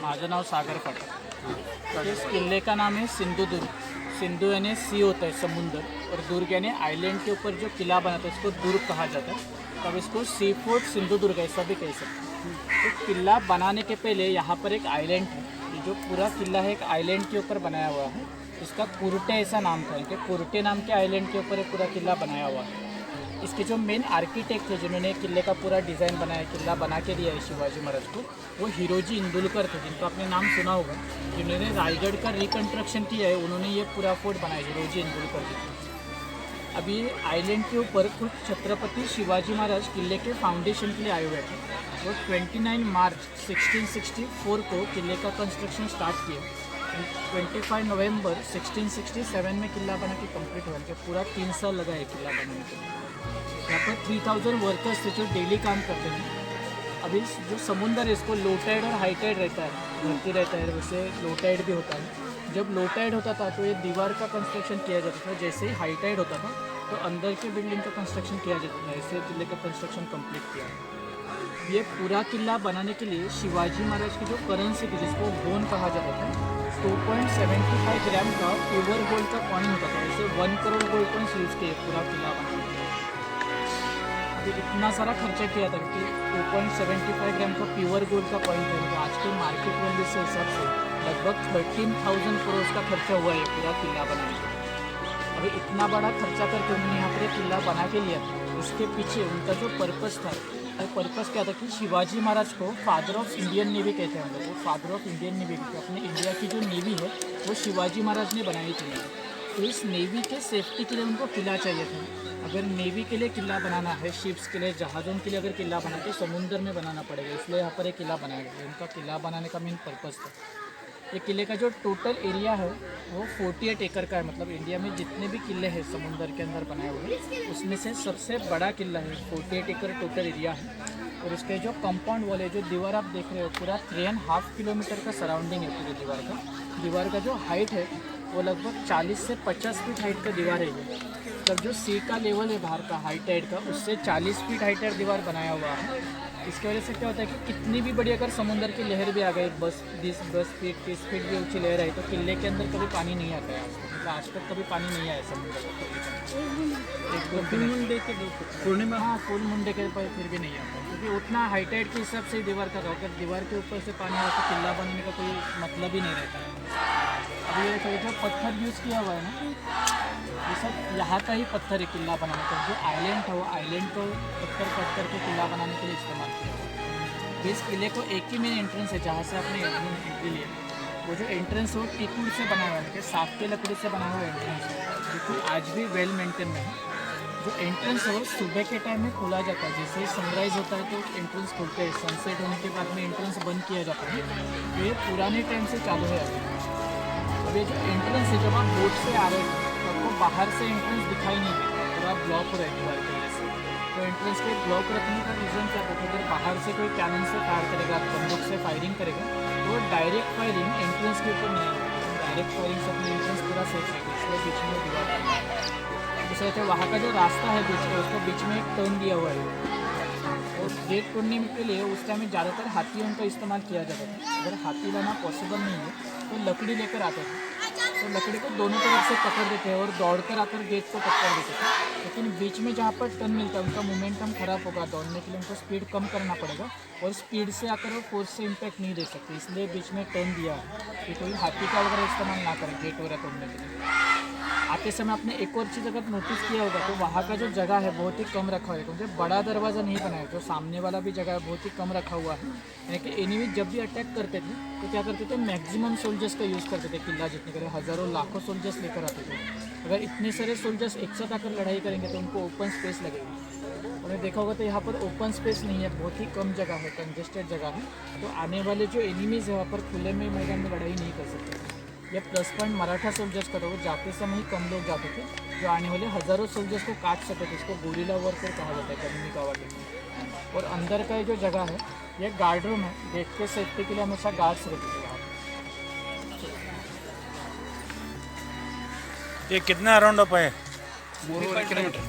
माझं नाव सागर पाटील। इस किले का नाम है सिंधुदुर्ग। सिंधु यानी सी होता है समुंदर, और दुर्ग यानी आइलैंड के ऊपर जो किला बना था इसको दुर्ग कहा जाता है। तब इसको सी फोर्ट सिंधुदुर्ग ऐसा भी कह सकते हैं। तो किला बनाने के पहले यहाँ पर एक आइलैंड है। ये जो पूरा किला है एक आइलैंड के ऊपर बनाया हुआ है। इसका कुर्टे ऐसा नाम था, इनके कुर्टे नाम के आइलैंड के ऊपर एक पूरा किला बनाया हुआ है। इसके जो मेन आर्किटेक्ट थे जिन्होंने किले का पूरा डिज़ाइन बनाया, किला बना के दिया है शिवाजी महाराज को, वो हिरोजी इंदुलकर थे, जिनको आपने नाम सुना होगा। जिन्होंने रायगढ़ का रिकन्स्ट्रक्शन किया है उन्होंने ये पूरा फोर्ट बनाया, हिरोजी इंदुलकर जी। अभी आइलैंड के ऊपर कुछ छत्रपति शिवाजी महाराज किले के फाउंडेशन के लिए आए हुए थे। वो 29 मार्च 1664 को किले का कंस्ट्रक्शन स्टार्ट किया। 25 नवंबर 1667 में किला बना के कंप्लीट हुआ। कि पूरा 3 साल लगा है किला बनाने के लिए। यहाँ पर 3000 वर्कर्स थे जो डेली काम करते हैं। अभी जो समुंदर है इसको लो टाइड और हाई टाइड रहता है, भरती रहता है, वैसे लो टाइड भी होता है। जब लो टाइड होता था तो ये दीवार का कंस्ट्रक्शन किया जाता था, जैसे ही हाई टाइड होता था तो अंदर के बिल्डिंग का कंस्ट्रक्शन किया जाता था। ऐसे किले का कंस्ट्रक्शन कंप्लीट किया। ये पूरा किला बनाने के लिए शिवाजी महाराज की जो करेंसी थी जिसको गोन कहा जाता था, 2.75 ग्राम का प्योर गोल्ड का कॉइन होता था। ऐसे 1 करोड़ गोल्ड कॉइन्स यूज़ किए पूरा किला बनाने के लिए। अभी इतना सारा खर्चा किया था कि 2.75 ग्राम का प्योर गोल्ड का कॉइन था। तो आज के मार्केट वैल्यू से हिसाब से लगभग 13,000 करोड़ का खर्चा हुआ है पूरा किला बनाने के लिए। अभी इतना बड़ा खर्चा करके उन्होंने यहाँ पर किला बना के लिया। इसके पीछे उनका जो पर्पस था, वो पर्पस क्या था कि शिवाजी महाराज को फादर ऑफ इंडियन नेवी कहते हैं हम लोग। वो फादर ऑफ इंडियन नेवी, अपने इंडिया की जो नेवी है वो शिवाजी महाराज ने बनाई थी। तो इस नेवी के सेफ्टी के लिए उनको किला चाहिए था। अगर नेवी के लिए किला बनाना है, शिप्स के लिए, जहाज़ों के लिए अगर किला बना तो समुंदर में बनाना पड़ेगा, इसलिए यहाँ पर एक किला बनाया गया। उनका किला बनाने का मेन पर्पस था। ये किले का जो टोटल एरिया है वो 48 एकड़ का है। मतलब इंडिया में जितने भी किले हैं समुंदर के अंदर बनाए हुए उसमें से सबसे बड़ा किला है। 48 एकड़ टोटल एरिया है। और इसके जो कंपाउंड वॉल है, जो दीवार आप देख रहे हो, पूरा 3.5 किलोमीटर का सराउंडिंग है पूरी दीवार का। दीवार का जो हाइट है वो लगभग 40 से 50 फीट हाइट का दीवार है ये। मतलब जो सी का लेवल है बाहर का हाइट हाइट का, उससे 40 फीट हाइट का दीवार बनाया हुआ है। इसकी वजह से क्या होता है कि कितनी भी बड़ी अगर समुंदर की लहर भी आ गई, 10 फीट 30 फीट भी ऊँची लहर आई, तो किले के अंदर कभी पानी नहीं आता है। मतलब आज तक कभी पानी नहीं आया समुंदर का। एक दो फुल मुंडे के पूर्णिमा, हाँ फुल मुंडे के पर फिर भी नहीं आता, क्योंकि उतना हाइट के हिसाब से दीवार का था। अगर दीवार के ऊपर से पानी आता तो किला बनाने का कोई मतलब ही नहीं रहता है। अभी ये जो पत्थर यूज़ किया हुआ है ना, ये सब यहाँ का ही पत्थर है किला बनाने का। जो आइलैंड था वो आइलैंड को पत्थर के किला बनाने के लिए इस्तेमाल किया हुआ है। इस किले को एक ही मेन एंट्रेंस है जहाँ से आपने एंट्री लिया। वो जो एंट्रेंस है वो टीकुड़ से बना हुआ है, साफ के लकड़ी से बना हुआ एंट्रेंस है, जो आज भी वेल मेंटेन है। जो एंट्रेंस है वो सुबह के टाइम में खोला जाता है। जैसे ही सनराइज़ होता है तो एंट्रेंस खुलते हैं, सनसेट होने के बाद में एंट्रेंस बंद किया जाता है। ये पुराने टाइम से चालू है अब ये जो एंट्रेंस है, जब आप बोट से आ रहे हैं तो आपको बाहर से एंट्रेंस दिखाई नहीं देता, पूरा ब्लॉक हो रहा है दीवार की वजह से। तो एंट्रेंस के ब्लॉक रखने का रीज़न क्या था? अगर बाहर से कोई कैनन से फायर करेगा, बंदूक से फायरिंग करेगा, तो डायरेक्ट फायरिंग एंट्रेंस के ऊपर नहीं आएगी। डायरेक्ट फायरिंग से अपनी एंट्रेंस पूरा सेफ रहेगा, इसलिए बीच में दीवार डालना है। दूसरा तो वहाँ का जो रास्ता है बीच का, उसको बीच में एक टर्न दिया हुआ है। और गेट तोड़ने के लिए उस टाइम में ज़्यादातर हाथियों का इस्तेमाल किया जाता था। अगर हाथी लाना पॉसिबल नहीं है तो लकड़ी लेकर आते थे, तो लकड़ी को दोनों तरफ से पकड़ देते हैं और दौड़कर आकर गेट को टक्कर देते थे। लेकिन बीच में जहाँ पर टर्न मिलता है उनका मोमेंटम ख़राब होगा, दौड़ने के लिए उनको स्पीड कम करना पड़ेगा और स्पीड से आकर वो फोर्स से इम्पैक्ट नहीं दे सकते, इसलिए बीच में टर्न दिया है कि कोई हाथी का वगैरह इस्तेमाल ना करें गेट वगैरह तोड़ने के लिए। आते समय आपने एक और चीज़ अगर नोटिस किया होगा तो वहाँ का जो जगह है बहुत ही कम रखा हुआ है, क्योंकि बड़ा दरवाज़ा नहीं बनाया। जो सामने वाला भी जगह है बहुत ही कम रखा हुआ है। यानी कि एनिमी जब भी अटैक करते थे तो क्या करते थे, मैक्सिमम सोल्जर्स का यूज़ करते थे किला जीतने के लिए। हज़ारों लाखों सोल्जर्स लेकर आते थे। अगर इतने सारे सोल्जर्स एक साथ आकर लड़ाई करेंगे तो उनको ओपन स्पेस लगेगी। उन्होंने देखा होगा तो यहाँ पर ओपन स्पेस नहीं है, बहुत ही कम जगह है, कंजेस्टेड जगह है। तो आने वाले जो एनिमीज़ है वहाँ पर खुले में मैदान में लड़ाई नहीं कर सकते। यह प्लस पॉइंट मराठा सोल्जर्स का था। वो जाते समय ही कम लोग जाते थे, जो आने वाले हज़ारों सोल्जर्स को काट सके थे। इसको गोरिल्ला वॉरफेयर कहा जाता है गर्मी का वाले। और अंदर का जो जगह है यह गार्ड रूम है। गेट के सेफ्टी के लिए हमेशा गार्ड्स रहते थे वहाँ। ये कितना अराउंड अप है? 3.5 किलोमीटर।